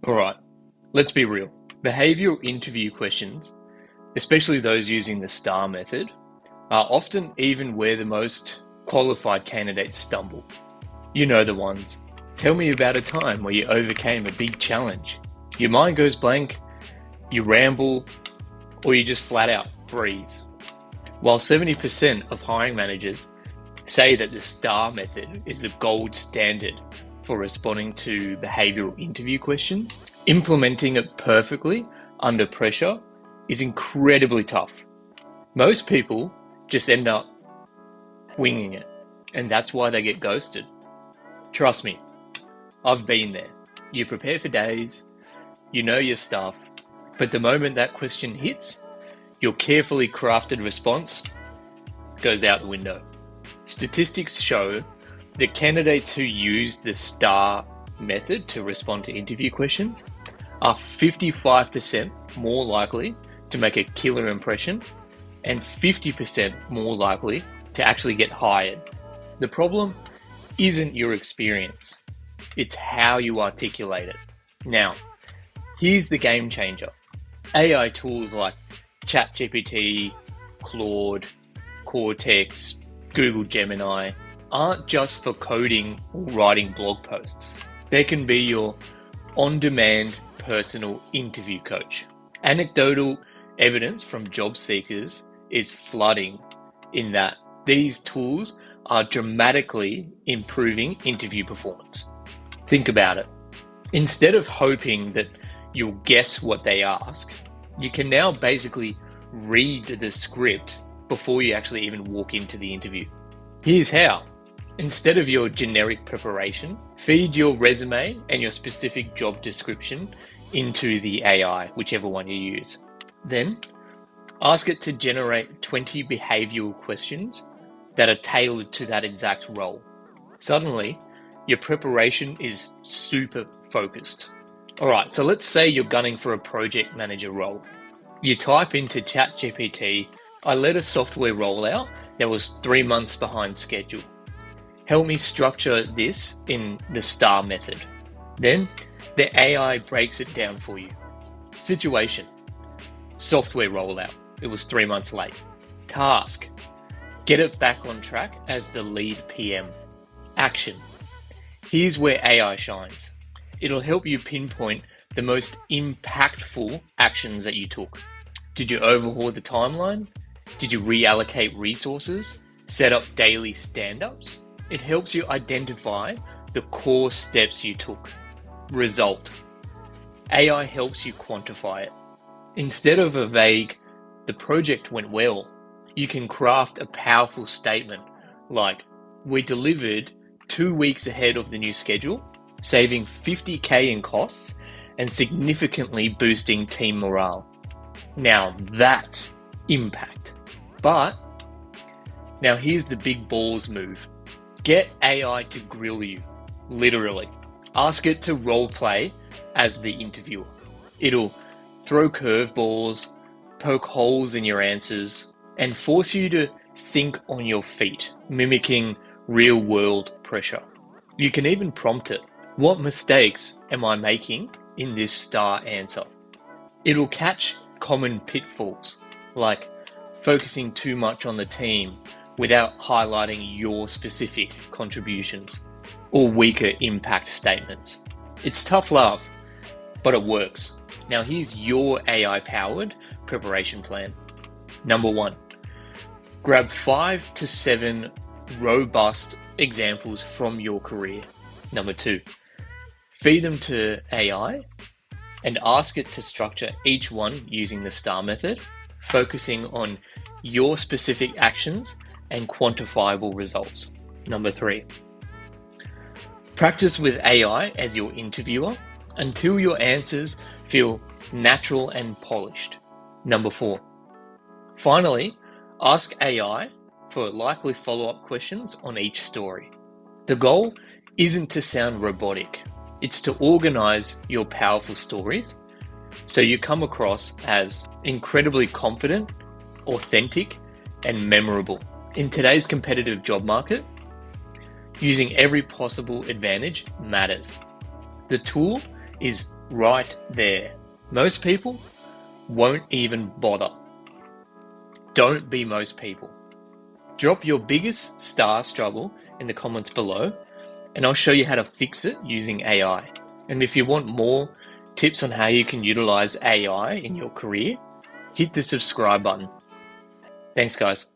Alright, let's be real. Behavioral interview questions, especially those using the STAR method, are often even where the most qualified candidates stumble. You know the ones. Tell me about a time where you overcame a big challenge. Your mind goes blank, you ramble, or you just flat out freeze. While 70% of hiring managers say that the STAR method is the gold standard for responding to behavioral interview questions, implementing it perfectly under pressure is incredibly tough. Most people just end up winging it, and that's why they get ghosted. Trust me, I've been there. You prepare for days, you know your stuff, but the moment that question hits, your carefully crafted response goes out the window. Statistics show that candidates who use the STAR method to respond to interview questions are 55% more likely to make a killer impression and 50% more likely to actually get hired. The problem isn't your experience, it's how you articulate it. Now, here's the game changer. AI tools like ChatGPT, Claude, Cortex, Google Gemini aren't just for coding or writing blog posts. They can be your on-demand personal interview coach. Anecdotal evidence from job seekers is flooding in that these tools are dramatically improving interview performance. Think about it. Instead of hoping that you'll guess what they ask, you can now basically read the script before you actually even walk into the interview. Here's how. Instead of your generic preparation, feed your resume and your specific job description into the AI, whichever one you use. Then, ask it to generate 20 behavioral questions that are tailored to that exact role. Suddenly, your preparation is super focused. Alright, so let's say you're gunning for a project manager role. You type into ChatGPT, I led a software rollout that was 3 months behind schedule. Help me structure this in the STAR method. Then the AI breaks it down for you. Situation: software rollout. It was 3 months late. Task: get it back on track as the lead PM. Action: here's where AI shines. It'll help you pinpoint the most impactful actions that you took. Did you overhaul the timeline? Did you reallocate resources? Set up daily stand-ups? It helps you identify the core steps you took. Result: AI helps you quantify it. Instead of a vague, the project went well, you can craft a powerful statement like, we delivered 2 weeks ahead of the new schedule, saving $50,000 in costs and significantly boosting team morale. Now that's impact. But now here's the big balls move. Get AI to grill you, literally. Ask it to role play as the interviewer. It'll throw curveballs, poke holes in your answers, and force you to think on your feet, mimicking real-world pressure. You can even prompt it, what mistakes am I making in this STAR answer? It'll catch common pitfalls, like focusing too much on the team without highlighting your specific contributions, or weaker impact statements. It's tough love, but it works. Now here's your AI-powered preparation plan. Number 1, grab 5 to 7 robust examples from your career. Number 2, feed them to AI and ask it to structure each one using the STAR method, focusing on your specific actions and quantifiable results. Number 3, practice with AI as your interviewer until your answers feel natural and polished. Number 4, finally, ask AI for likely follow-up questions on each story. The goal isn't to sound robotic, it's to organize your powerful stories so you come across as incredibly confident, authentic, and memorable. In today's competitive job market, using every possible advantage matters. The tool is right there. Most people won't even bother. Don't be most people. Drop your biggest star struggle in the comments below, and I'll show you how to fix it using AI. And if you want more tips on how you can utilize AI in your career, hit the subscribe button. Thanks, guys.